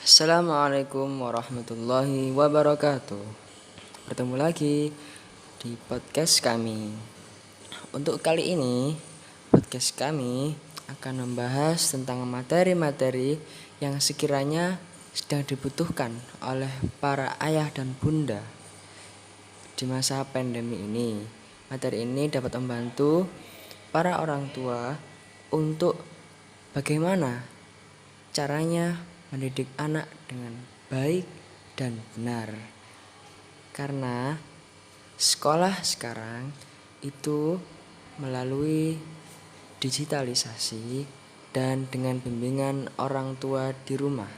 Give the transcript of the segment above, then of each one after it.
Assalamualaikum warahmatullahi wabarakatuh. Bertemu lagi di podcast kami. Untuk kali ini, podcast kami akan membahas tentang materi-materi yang sekiranya sedang dibutuhkan oleh para ayah dan bunda di masa pandemi ini. Materi ini dapat membantu para orang tua untuk bagaimana caranya mendidik anak dengan baik dan benar. Karena sekolah sekarang itu melalui digitalisasi dan dengan bimbingan orang tua di rumah.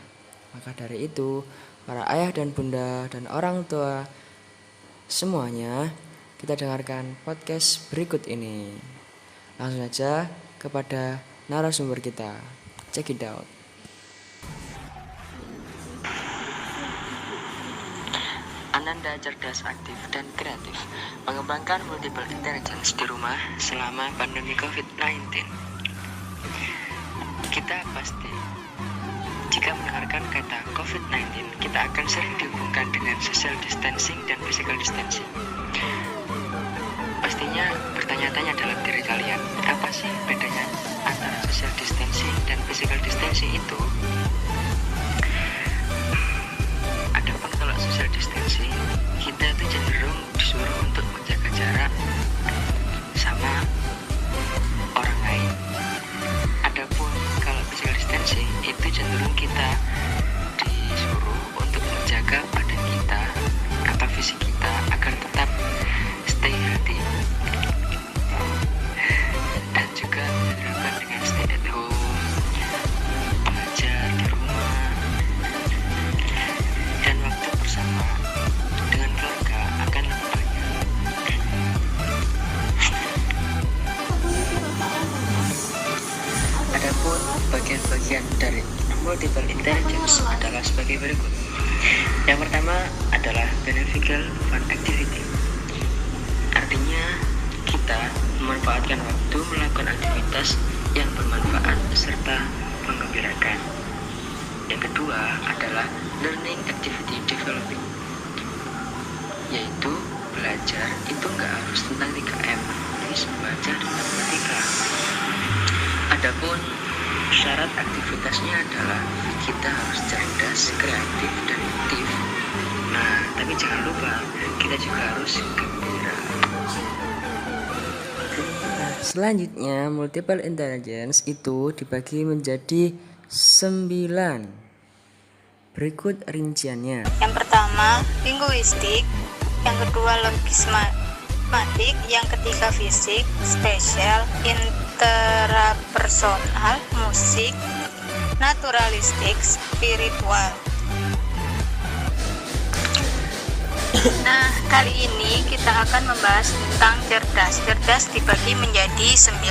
Maka dari itu, para ayah dan bunda dan orang tua semuanya, kita dengarkan podcast berikut ini. Langsung saja kepada narasumber kita. Check it out. Ananda cerdas, aktif, dan kreatif, mengembangkan multiple intelligence di rumah selama pandemi COVID-19. Kita pasti, jika mendengarkan kata COVID-19, kita akan sering dihubungkan dengan social distancing dan physical distancing. Pastinya bertanya-tanya dalam diri kalian, apa sih bedanya antara social distancing dan physical distancing itu? Adapun kalau social distancing, kita itu cenderung disuruh untuk menjaga jarak sama orang lain. Adapun kalau physical distancing, itu cenderung kita disuruh untuk menjaga badan kita atau fisik kita agar tetap stay healthy. Dan juga dilakukan dengan stay at home, belajar di rumah, dan waktu bersama dengan keluarga akan lebih banyak. Adapun bagian-bagian dari multiple intelligence adalah sebagai berikut. Yang pertama adalah beneficial fun activity. Artinya kita memanfaatkan waktu melakukan aktivitas yang bermanfaat serta menggembirakan. Yang kedua adalah learning activity developing, yaitu belajar itu nggak harus tentang 3M, bisa membaca dan matematika. Adapun syarat aktivitasnya adalah kita harus cerdas, kreatif, dan aktif. Nah, tapi jangan lupa kita juga harus gembira. Selanjutnya, multiple intelligence itu dibagi menjadi 9. Berikut rinciannya. Yang pertama, linguistik. Yang kedua, logismatik. Yang ketiga, fisik, spesial, intrapersonal, musik, naturalistik, spiritual. Nah, kali ini kita akan membahas tentang cerdas. Cerdas dibagi menjadi 9.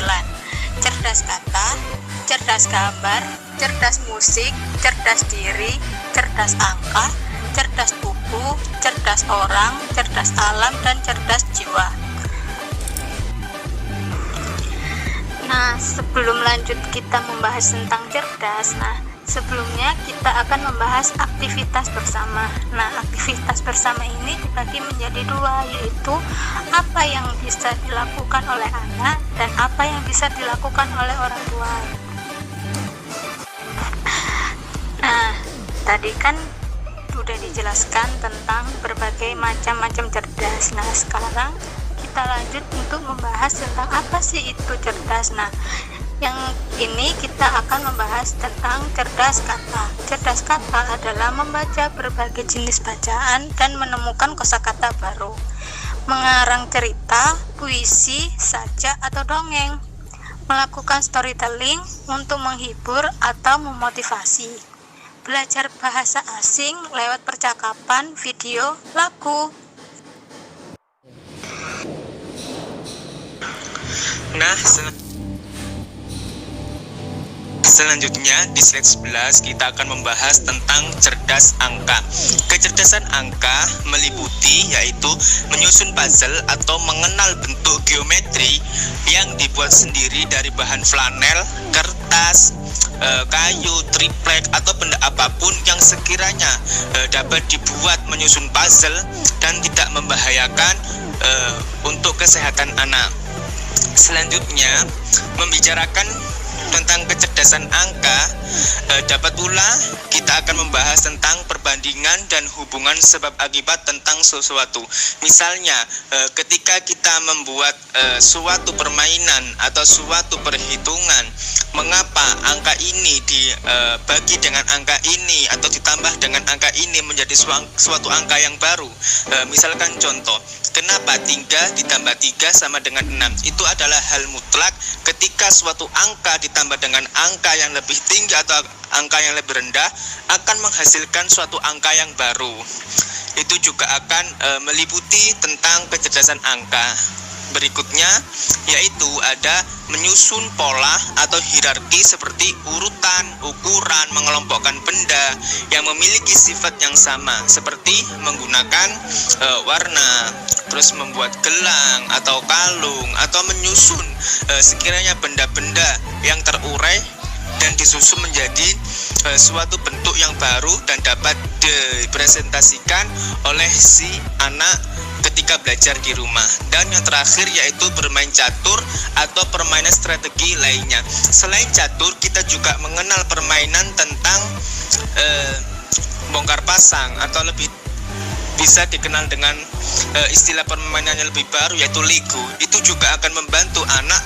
Cerdas kata, cerdas gambar, cerdas musik, cerdas diri, cerdas angka, cerdas buku, cerdas orang, cerdas alam, dan cerdas jiwa. Nah, sebelum lanjut kita membahas tentang cerdas, sebelumnya kita akan membahas aktivitas bersama. Nah, aktivitas bersama ini dibagi menjadi 2, yaitu apa yang bisa dilakukan oleh anak dan apa yang bisa dilakukan oleh orang tua. Nah, tadi kan sudah dijelaskan tentang berbagai macam cerdas. Nah, sekarang kita lanjut untuk membahas tentang apa sih itu cerdas. Nah, yang ini kita akan membahas tentang cerdas kata. Cerdas kata adalah membaca berbagai jenis bacaan dan menemukan kosakata baru, mengarang cerita, puisi, sajak, atau dongeng, melakukan storytelling untuk menghibur atau memotivasi, belajar bahasa asing lewat percakapan, video, lagu. Nah, selanjutnya di slide 11 kita akan membahas tentang cerdas angka. Kecerdasan angka meliputi yaitu menyusun puzzle atau mengenal bentuk geometri yang dibuat sendiri dari bahan flanel, kertas, kayu, triplek atau benda apapun yang sekiranya dapat dibuat menyusun puzzle dan tidak membahayakan untuk kesehatan anak. Selanjutnya, membicarakan tentang kecerdasan angka, dapat pula kita akan membahas tentang perbandingan dan hubungan sebab akibat tentang sesuatu. Misalnya, ketika kita membuat suatu permainan atau suatu perhitungan, mengapa angka ini dibagi dengan angka ini atau ditambah dengan angka ini menjadi suatu angka yang baru. Misalkan contoh, kenapa 3 ditambah 3 sama dengan 6? Itu adalah hal mutlak ketika suatu angka ditambah dengan angka yang lebih tinggi atau angka yang lebih rendah akan menghasilkan suatu angka yang baru. Itu juga akan meliputi tentang kecerdasan angka. Berikutnya yaitu ada menyusun pola atau hierarki seperti urutan, ukuran, mengelompokkan benda yang memiliki sifat yang sama seperti menggunakan warna, terus membuat gelang atau kalung, atau menyusun sekiranya benda-benda yang terurai dan disusun menjadi suatu bentuk yang baru dan dapat dipresentasikan oleh si anak ketika belajar di rumah. Dan yang terakhir yaitu bermain catur atau permainan strategi lainnya. Selain catur, kita juga mengenal permainan tentang bongkar pasang atau lebih bisa dikenal dengan istilah permainan yang lebih baru yaitu Lego. Itu juga akan membantu anak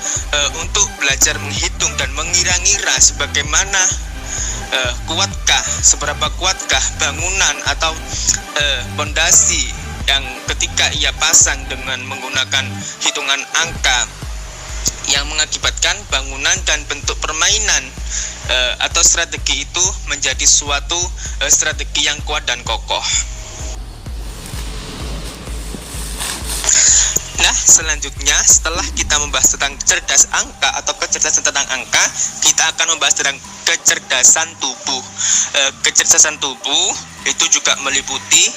untuk belajar menghitung dan mengira-ngira sebagaimana seberapa kuatkah bangunan atau pondasi yang ketika ia pasang dengan menggunakan hitungan angka yang mengakibatkan bangunan dan bentuk permainan atau strategi itu menjadi suatu strategi yang kuat dan kokoh. Nah, selanjutnya setelah kita membahas tentang cerdas angka atau kecerdasan tentang angka, kita akan membahas tentang kecerdasan tubuh. Kecerdasan tubuh itu juga meliputi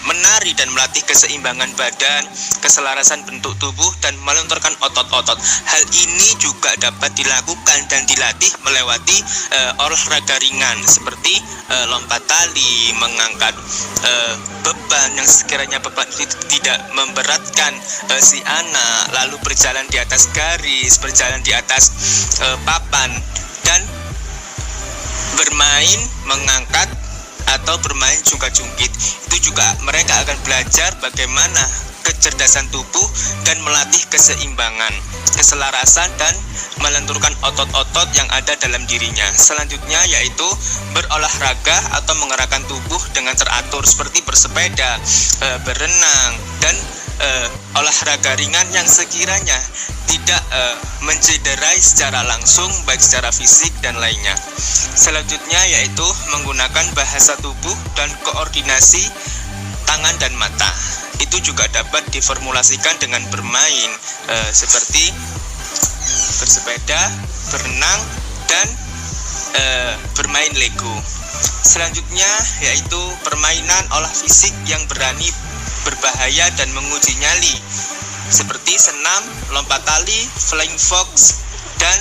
menari dan melatih keseimbangan badan, keselarasan bentuk tubuh, dan melontarkan otot-otot. Hal ini juga dapat dilakukan dan dilatih melewati olahraga ringan seperti lompat tali, mengangkat beban yang sekiranya beban itu tidak memberatkan si anak, lalu berjalan di atas garis, berjalan di atas papan, dan bermain mengangkat atau bermain jungkat-jungkit. Itu juga mereka akan belajar bagaimana kecerdasan tubuh dan melatih keseimbangan, keselarasan, dan melenturkan otot-otot yang ada dalam dirinya. Selanjutnya yaitu berolahraga atau mengerahkan tubuh dengan teratur seperti bersepeda, berenang, dan olahraga ringan yang sekiranya tidak mencederai secara langsung baik secara fisik dan lainnya. Selanjutnya yaitu menggunakan bahasa tubuh dan koordinasi tangan dan mata. Itu juga dapat diformulasikan dengan bermain seperti bersepeda, berenang, dan bermain Lego. Selanjutnya yaitu permainan olah fisik yang berani berbahaya dan menguji nyali seperti senam, lompat tali, flying fox, dan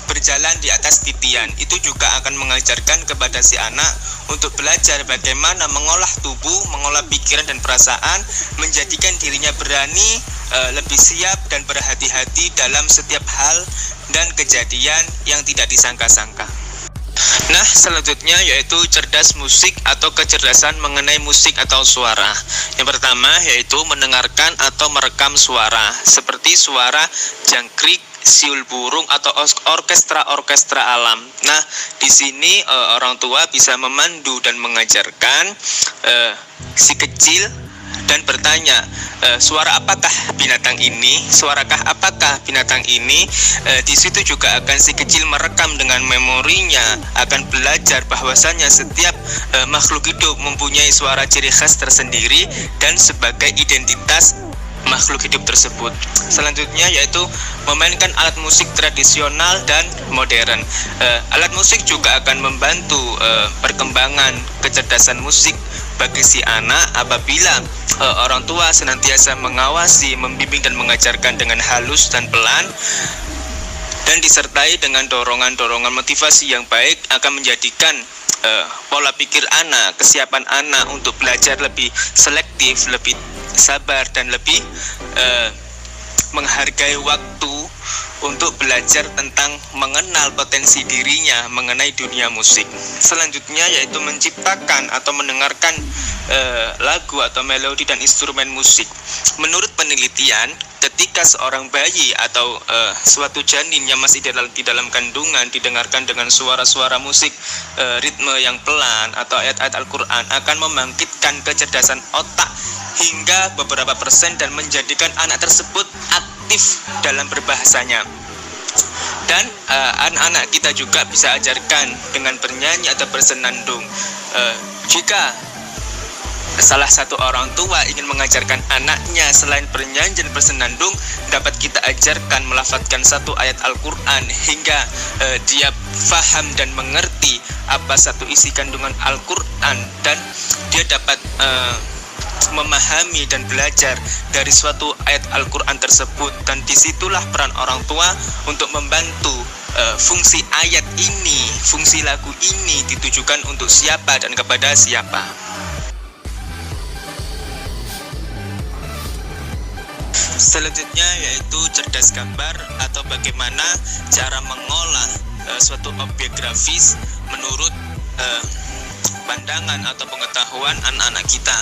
berjalan di atas titian. Itu juga akan mengajarkan kepada si anak untuk belajar bagaimana mengolah tubuh, mengolah pikiran dan perasaan, menjadikan dirinya berani, lebih siap dan berhati-hati dalam setiap hal dan kejadian yang tidak disangka-sangka. Nah, selanjutnya yaitu cerdas musik atau kecerdasan mengenai musik atau suara. Yang pertama yaitu mendengarkan atau merekam suara, seperti suara jangkrik, siul burung, atau orkestra alam. Nah, di sini orang tua bisa memandu dan mengajarkan si kecil dan bertanya, suara apakah binatang ini? Suarakah apakah binatang ini? Di situ juga akan si kecil merekam dengan memorinya, akan belajar bahwasanya setiap makhluk hidup mempunyai suara ciri khas tersendiri dan sebagai identitas makhluk hidup tersebut. Selanjutnya yaitu memainkan alat musik tradisional dan modern. Alat musik juga akan membantu perkembangan kecerdasan musik bagi si anak apabila orang tua senantiasa mengawasi, membimbing dan mengajarkan dengan halus dan pelan. dan disertai dengan dorongan-dorongan motivasi yang baik akan menjadikan pola pikir anak, kesiapan anak untuk belajar lebih selektif, lebih sabar, dan lebih menghargai waktu untuk belajar tentang mengenal potensi dirinya mengenai dunia musik. Selanjutnya yaitu menciptakan atau mendengarkan lagu atau melodi dan instrumen musik. Menurut penelitian, ketika seorang bayi atau suatu janin yang masih di dalam kandungan didengarkan dengan suara-suara musik, ritme yang pelan atau ayat-ayat Al-Quran, akan membangkitkan kecerdasan otak hingga beberapa persen dan menjadikan anak tersebut aktif dalam berbahasanya. Dan anak-anak kita juga bisa ajarkan dengan bernyanyi atau bersenandung. Jika salah satu orang tua ingin mengajarkan anaknya selain bernyanyi dan bersenandung, dapat kita ajarkan melafadzkan satu ayat Al-Quran hingga dia faham dan mengerti apa satu isi kandungan Al-Quran, dan dia dapat memahami dan belajar dari suatu ayat Al-Quran tersebut. Dan disitulah peran orang tua untuk membantu fungsi ayat ini, fungsi lagu ini ditujukan untuk siapa dan kepada siapa. Selanjutnya yaitu cerdas gambar atau bagaimana cara mengolah suatu objek grafis menurut pandangan atau pengetahuan anak-anak kita.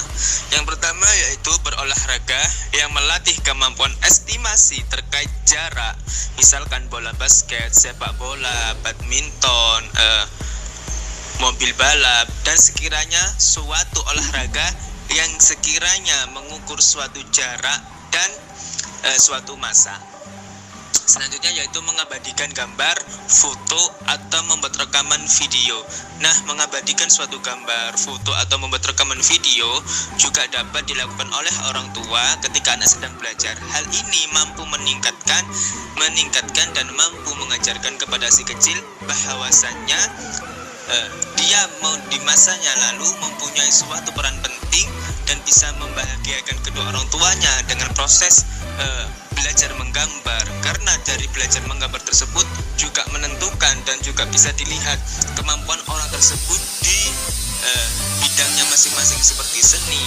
Yang pertama yaitu berolahraga yang melatih kemampuan estimasi terkait jarak, misalkan bola basket, sepak bola, badminton, mobil balap, dan sekiranya suatu olahraga yang sekiranya mengukur suatu jarak dan suatu masa. Selanjutnya yaitu mengabadikan gambar, foto, atau membuat rekaman video. Nah, mengabadikan suatu gambar, foto, atau membuat rekaman video juga dapat dilakukan oleh orang tua ketika anak sedang belajar. Hal ini mampu meningkatkan dan mampu mengajarkan kepada si kecil bahwasannya dia mau di masanya lalu mempunyai suatu peran penting dan bisa membahagiakan kedua orang tuanya dengan proses belajar menggambar, karena dari belajar menggambar tersebut juga menentukan dan juga bisa dilihat kemampuan orang tersebut di bidangnya masing-masing seperti seni.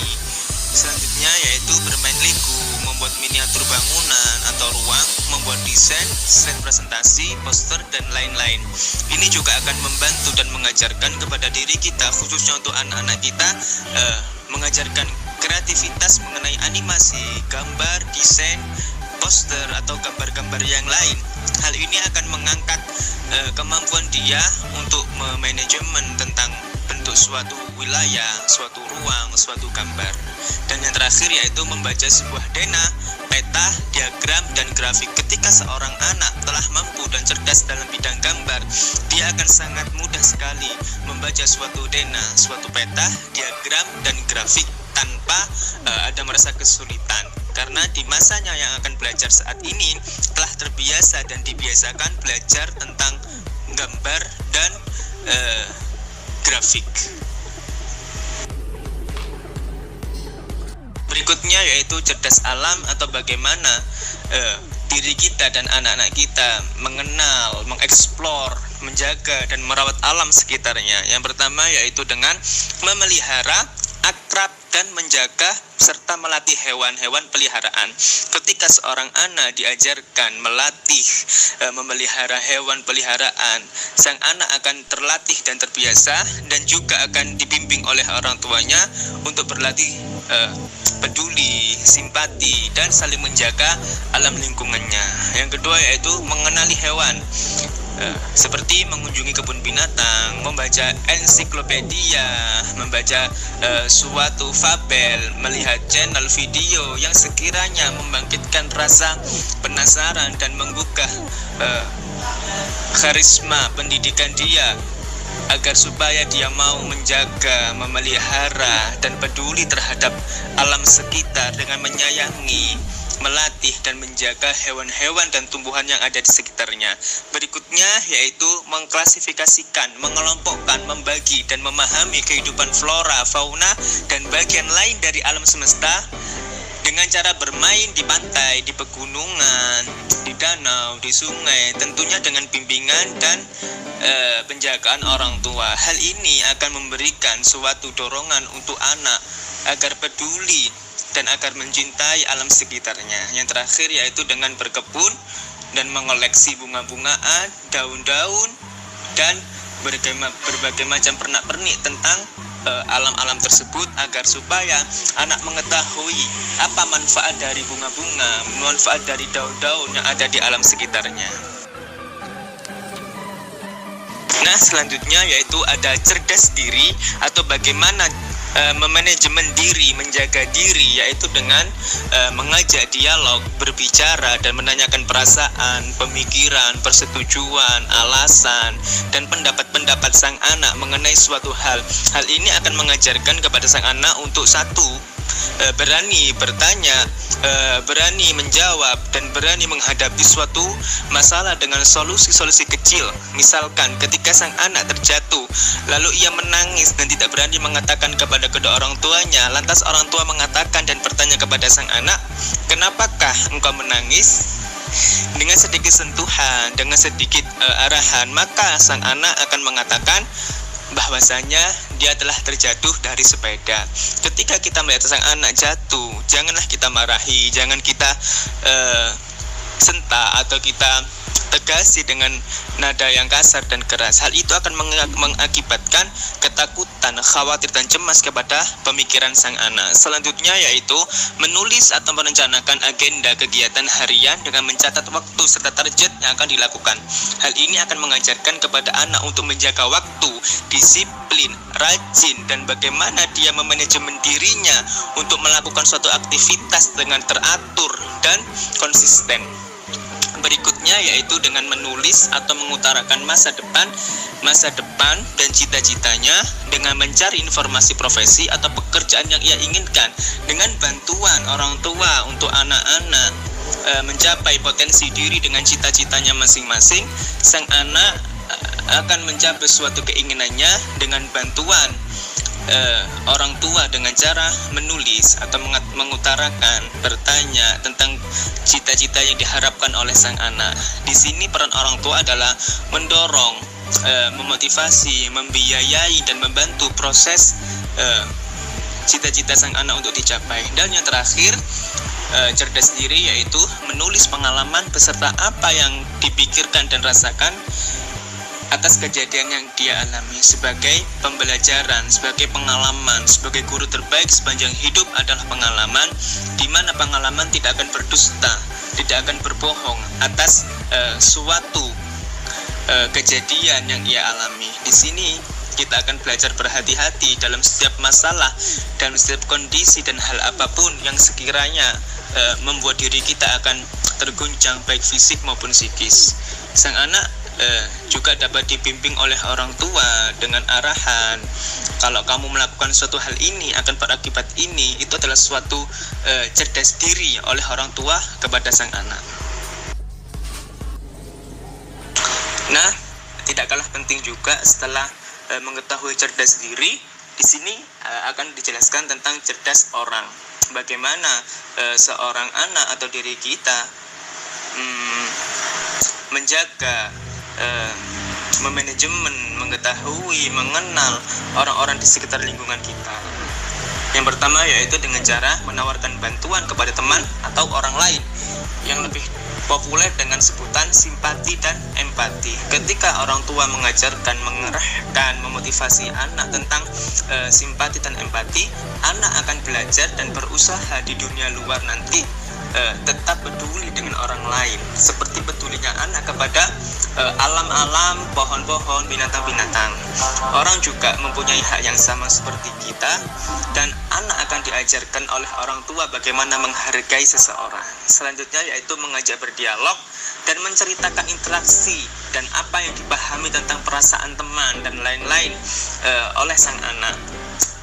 Selanjutnya yaitu bermain Lego, membuat miniatur bangunan atau ruang, membuat desain, slide presentasi, poster, dan lain-lain. Ini juga akan membantu dan mengajarkan kepada diri kita, khususnya untuk anak-anak kita, mengajarkan kreativitas mengenai animasi, gambar, desain, poster, atau gambar-gambar yang lain. Hal ini akan mengangkat kemampuan dia untuk memanajemen tentang bentuk suatu wilayah, suatu ruang, suatu gambar. Dan yang terakhir yaitu membaca sebuah dena, peta, diagram, dan grafik. Ketika seorang anak telah mampu dan cerdas dalam bidang gambar, dia akan sangat mudah sekali membaca suatu dena, suatu peta, diagram, dan grafik tanpa ada merasa kesulitan, karena di masanya yang akan belajar saat ini telah terbiasa dan dibiasakan belajar tentang gambar dan grafik. Berikutnya yaitu cerdas alam atau bagaimana diri kita dan anak-anak kita mengenal, mengeksplor, menjaga, dan merawat alam sekitarnya. Yang pertama yaitu dengan memelihara, akrab, dan menjaga serta melatih hewan-hewan peliharaan. Ketika seorang anak diajarkan melatih, memelihara hewan peliharaan, sang anak akan terlatih dan terbiasa, dan juga akan dibimbing oleh orang tuanya untuk berlatih peduli, simpati, dan saling menjaga alam lingkungannya. Yang kedua yaitu mengenali hewan, seperti mengunjungi kebun binatang, membaca ensiklopedia, membaca suatu fabel, melihat channel video yang sekiranya membangkitkan rasa penasaran dan menggugah karisma pendidikan dia, agar supaya dia mau menjaga, memelihara, dan peduli terhadap alam sekitar dengan menyayangi, melatih, dan menjaga hewan-hewan dan tumbuhan yang ada di sekitarnya. Berikutnya yaitu mengklasifikasikan, mengelompokkan, membagi, dan memahami kehidupan flora, fauna, dan bagian lain dari alam semesta dengan cara bermain di pantai, di pegunungan, di danau, di sungai, tentunya dengan bimbingan dan penjagaan orang tua. Hal ini akan memberikan suatu dorongan untuk anak agar peduli dan agar mencintai alam sekitarnya. Yang terakhir yaitu dengan berkebun dan mengoleksi bunga-bungaan, daun-daun, dan berbagai macam pernak-pernik tentang alam-alam tersebut, agar supaya anak mengetahui apa manfaat dari bunga-bunga, manfaat dari daun-daun yang ada di alam sekitarnya. Nah, selanjutnya yaitu ada cerdas diri atau bagaimana memanajemen diri, menjaga diri, yaitu dengan mengajak dialog, berbicara dan menanyakan perasaan, pemikiran, persetujuan, alasan, dan pendapat-pendapat sang anak mengenai suatu hal. Hal ini akan mengajarkan kepada sang anak untuk satu, berani bertanya, berani menjawab, dan berani menghadapi suatu masalah dengan solusi-solusi kecil. Misalkan ketika sang anak terjatuh, lalu ia menangis dan tidak berani mengatakan kepada kedua orang tuanya, lantas orang tua mengatakan dan bertanya kepada sang anak, "Kenapakah engkau menangis?" Dengan sedikit sentuhan, dengan sedikit arahan, maka sang anak akan mengatakan bahwasanya dia telah terjatuh dari sepeda. Ketika kita melihat sang anak jatuh, janganlah kita marahi, jangan kita sentak atau kita tegasi dengan nada yang kasar dan keras. Hal itu akan mengakibatkan ketakutan, khawatir dan cemas kepada pemikiran sang anak. Selanjutnya yaitu menulis atau merencanakan agenda kegiatan harian dengan mencatat waktu serta target yang akan dilakukan. Hal ini akan mengajarkan kepada anak untuk menjaga waktu, disiplin, rajin, dan bagaimana dia memanajemen dirinya untuk melakukan suatu aktivitas dengan teratur dan konsisten. Berikutnya yaitu dengan menulis atau mengutarakan masa depan dan cita-citanya dengan mencari informasi profesi atau pekerjaan yang ia inginkan. Dengan bantuan orang tua untuk anak-anak mencapai potensi diri dengan cita-citanya masing-masing, sang anak akan mencapai suatu keinginannya dengan bantuan orang tua dengan cara menulis atau mengutarakan, bertanya tentang cita-cita yang diharapkan oleh sang anak. Di sini peran orang tua adalah mendorong, memotivasi, membiayai dan membantu proses cita-cita sang anak untuk dicapai. Dan yang terakhir, cerdas diri yaitu menulis pengalaman beserta apa yang dipikirkan dan rasakan atas kejadian yang dia alami sebagai pembelajaran, sebagai pengalaman, sebagai guru terbaik sepanjang hidup adalah pengalaman, di mana pengalaman tidak akan berdusta, tidak akan berbohong atas suatu kejadian yang ia alami. Di sini kita akan belajar berhati-hati dalam setiap masalah, dalam setiap kondisi dan hal apapun yang sekiranya membuat diri kita akan terguncang baik fisik maupun psikis. Sang anak juga dapat dibimbing oleh orang tua dengan arahan, kalau kamu melakukan suatu hal ini akan berakibat ini. Itu adalah suatu cerdas diri oleh orang tua kepada sang anak. Nah, tidak kalah penting juga setelah mengetahui cerdas diri, di sini akan dijelaskan tentang cerdas orang. Bagaimana seorang anak atau diri kita menjaga, memanajemen, mengetahui, mengenal orang-orang di sekitar lingkungan kita. Yang pertama yaitu dengan cara menawarkan bantuan kepada teman atau orang lain, yang lebih populer dengan sebutan simpati dan empati. Ketika orang tua mengajarkan, mengerahkan, memotivasi anak tentang simpati dan empati, anak akan belajar dan berusaha di dunia luar nanti tetap peduli dengan orang lain, seperti pedulinya anak kepada alam-alam, pohon-pohon, binatang-binatang. Orang juga mempunyai hak yang sama seperti kita, dan anak akan diajarkan oleh orang tua bagaimana menghargai seseorang. Selanjutnya yaitu mengajak berdialog dan menceritakan interaksi dan apa yang dipahami tentang perasaan teman dan lain-lain oleh sang anak.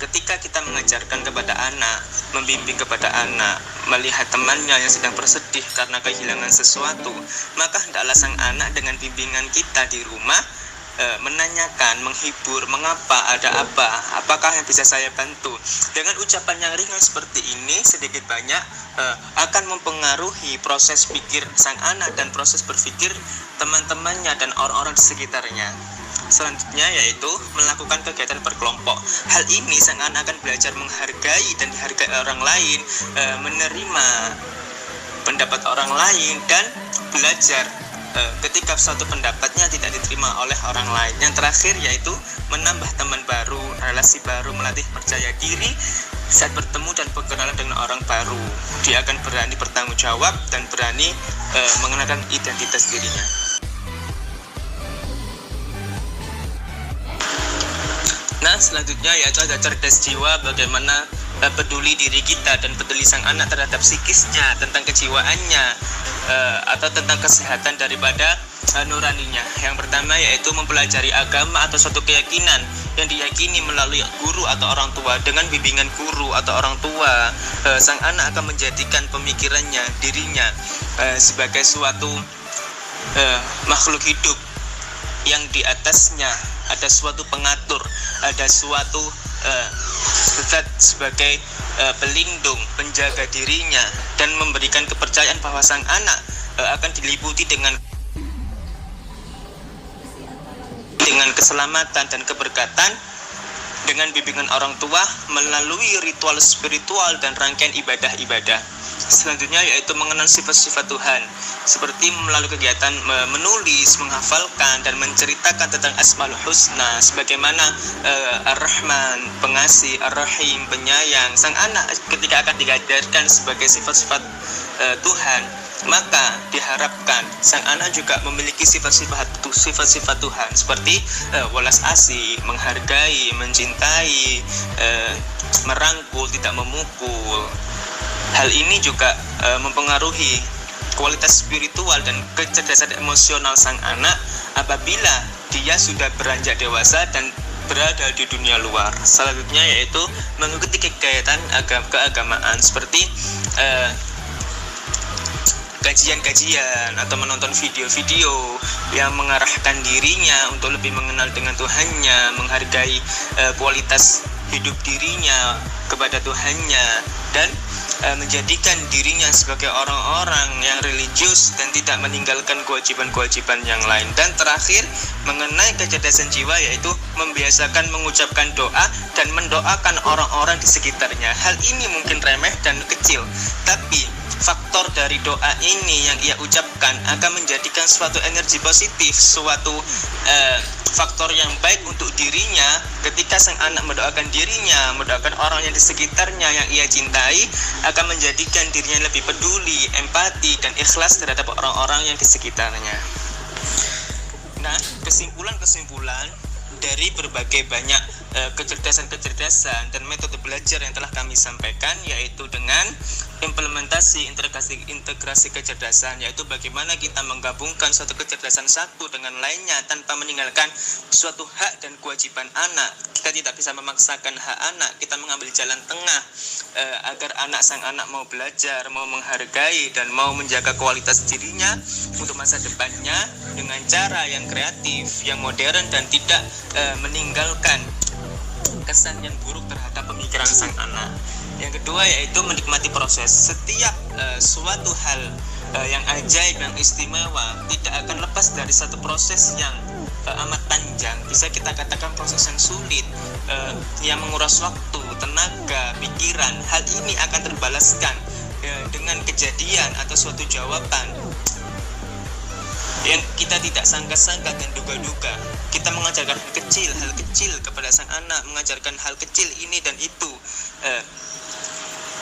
Ketika kita mengajarkan kepada anak, membimbing kepada anak, melihat temannya yang sedang bersedih karena kehilangan sesuatu, maka hendaklah sang anak dengan bimbingan kita di rumah menanyakan, menghibur, mengapa, ada apa, apakah yang bisa saya bantu. Dengan ucapan yang ringan seperti ini sedikit banyak akan mempengaruhi proses pikir sang anak dan proses berpikir teman-temannya dan orang-orang di sekitarnya. Selanjutnya yaitu melakukan kegiatan berkelompok. Hal ini sang anak akan belajar menghargai dan dihargai orang lain, menerima pendapat orang lain, dan belajar ketika suatu pendapatnya tidak diterima oleh orang lain. Yang terakhir yaitu menambah teman baru, relasi baru, melatih percaya diri saat bertemu dan berkenalan dengan orang baru. Dia akan berani bertanggung jawab dan berani mengenalkan identitas dirinya. Nah, selanjutnya yaitu ada cerdas jiwa, bagaimana peduli diri kita dan peduli sang anak terhadap psikisnya, tentang kejiwaannya, atau tentang kesehatan daripada nuraninya. Yang pertama yaitu mempelajari agama atau suatu keyakinan yang diyakini melalui guru atau orang tua. Dengan bimbingan guru atau orang tua, sang anak akan menjadikan pemikirannya, dirinya sebagai suatu makhluk hidup yang di atasnya ada suatu pengatur, ada suatu zat sebagai pelindung, penjaga dirinya, dan memberikan kepercayaan bahwa sang anak akan diliputi dengan keselamatan dan keberkatan dengan bimbingan orang tua melalui ritual spiritual dan rangkaian ibadah-ibadah. Selanjutnya yaitu mengenal sifat-sifat Tuhan, seperti melalui kegiatan menulis, menghafalkan, dan menceritakan tentang Asmaul Husna, sebagaimana Ar-Rahman, pengasih, Ar-Rahim, penyayang. Sang anak ketika akan diajarkan sebagai sifat-sifat Tuhan, maka diharapkan sang anak juga memiliki sifat-sifat Tuhan, seperti welas asih, menghargai, mencintai, merangkul, tidak memukul. Hal ini juga mempengaruhi kualitas spiritual dan kecerdasan emosional sang anak apabila dia sudah beranjak dewasa dan berada di dunia luar. Selanjutnya yaitu mengikuti kegiatan keagamaan seperti kajian-kajian atau menonton video-video yang mengarahkan dirinya untuk lebih mengenal dengan Tuhannya, menghargai kualitas hidup dirinya kepada Tuhannya, dan menjadikan dirinya sebagai orang-orang yang religius dan tidak meninggalkan kewajiban-kewajiban yang lain. Dan terakhir, mengenai kecerdasan jiwa yaitu membiasakan mengucapkan doa dan mendoakan orang-orang di sekitarnya. Hal ini mungkin remeh dan kecil, tapi faktor dari doa ini yang ia ucapkan akan menjadikan suatu energi positif, suatu faktor yang baik untuk dirinya. Ketika sang anak mendoakan dirinya, mendoakan orang yang di sekitarnya yang ia cintai, akan menjadikan dirinya lebih peduli, empati, dan ikhlas terhadap orang-orang yang di sekitarnya. Nah, kesimpulan dari berbagai banyak kecerdasan-kecerdasan dan metode belajar yang telah kami sampaikan, yaitu dengan implementasi integrasi kecerdasan, yaitu bagaimana kita menggabungkan suatu kecerdasan satu dengan lainnya tanpa meninggalkan suatu hak dan kewajiban anak. Kita tidak bisa memaksakan hak anak, kita mengambil jalan tengah agar sang anak mau belajar, mau menghargai, dan mau menjaga kualitas dirinya untuk masa depannya dengan cara yang kreatif, yang modern, dan tidak meninggalkan kesan yang buruk terhadap pemikiran sang anak. Yang kedua yaitu menikmati proses. Setiap suatu hal yang ajaib, yang istimewa tidak akan lepas dari satu proses yang amat panjang. Bisa kita katakan proses yang sulit, yang menguras waktu, tenaga, pikiran. Hal ini akan terbalaskan dengan kejadian atau suatu jawaban yang kita tidak sangka-sangka dan duga-duga. Kita mengajarkan hal kecil kepada sang anak, mengajarkan hal kecil ini dan itu.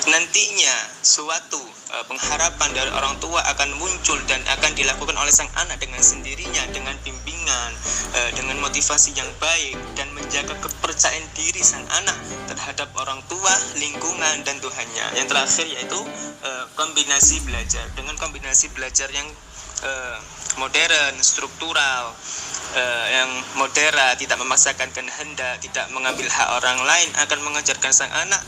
Nantinya suatu pengharapan dari orang tua akan muncul dan akan dilakukan oleh sang anak dengan sendirinya, dengan bimbingan, dengan motivasi yang baik, dan menjaga kepercayaan diri sang anak terhadap orang tua, lingkungan, dan Tuhannya. Yang terakhir yaitu kombinasi belajar. Dengan kombinasi belajar yang modern, struktural, yang modern, tidak memaksakan kehendak, tidak mengambil hak orang lain, akan mengajarkan sang anak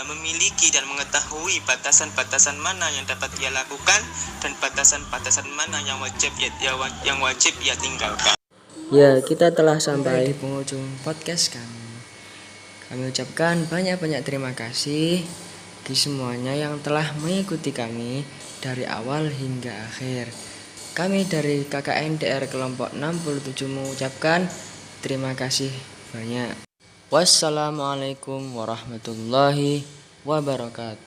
memiliki dan mengetahui batasan-batasan mana yang dapat ia lakukan dan batasan-batasan mana yang wajib ia tinggalkan. Ya, kita telah sampai di penghujung podcast kami. Kami ucapkan banyak-banyak terima kasih bagi semuanya yang telah mengikuti kami dari awal hingga akhir. Kami dari KKN DR kelompok 67 mengucapkan terima kasih banyak. Wassalamualaikum warahmatullahi wabarakatuh.